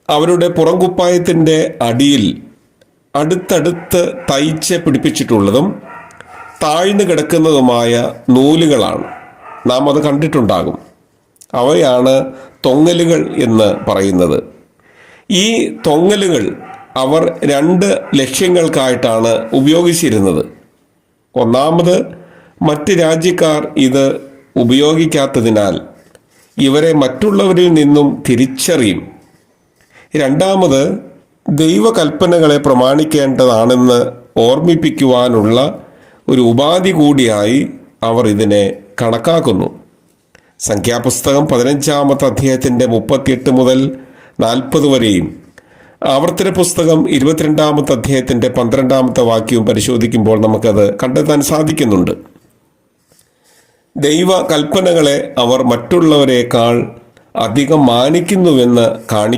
അവരുടെ പുറംകുപ്പായത്തിൻ്റെ അടിയിൽ അടുത്തടുത്ത് തയ്ച്ച് പിടിപ്പിച്ചിട്ടുള്ളതും താഴ്ന്നു കിടക്കുന്നതുമായ നൂലുകളാണ്. നാം അത് കണ്ടിട്ടുണ്ടാകും. അവയാണ് തൊങ്ങലുകൾ എന്ന് പറയുന്നത്. ഈ തൊങ്ങലുകൾ അവർ 2 ലക്ഷ്യങ്ങൾക്കായിട്ടാണ് ഉപയോഗിച്ചിരുന്നത്. ഒന്നാമത്, മറ്റ് രാജ്യക്കാർ ഇത് ഉപയോഗിക്കാത്തതിനാൽ ഇവരെ മറ്റുള്ളവരിൽ നിന്നും തിരിച്ചറിയും. രണ്ടാമത്, ദൈവകൽപ്പനകളെ പ്രമാണിക്കേണ്ടതാണെന്ന് ഓർമ്മിപ്പിക്കുവാനുള്ള ഒരു ഉപാധി കൂടിയായി അവർ ഇതിനെ കണക്കാക്കുന്നു. സംഖ്യാപുസ്തകം 15-ാമത്തെ അധ്യായത്തിൻ്റെ 38 മുതൽ 40 വരെയും ആവർത്തന പുസ്തകം 22-ാമത്തെ അധ്യായത്തിൻ്റെ 12-ാമത്തെ വാക്യവും പരിശോധിക്കുമ്പോൾ നമുക്കത് കണ്ടെത്താൻ സാധിക്കുന്നുണ്ട്. ദൈവ കൽപ്പനകളെ അവർ മറ്റുള്ളവരെക്കാൾ അധികം മാനിക്കുന്നുവെന്ന്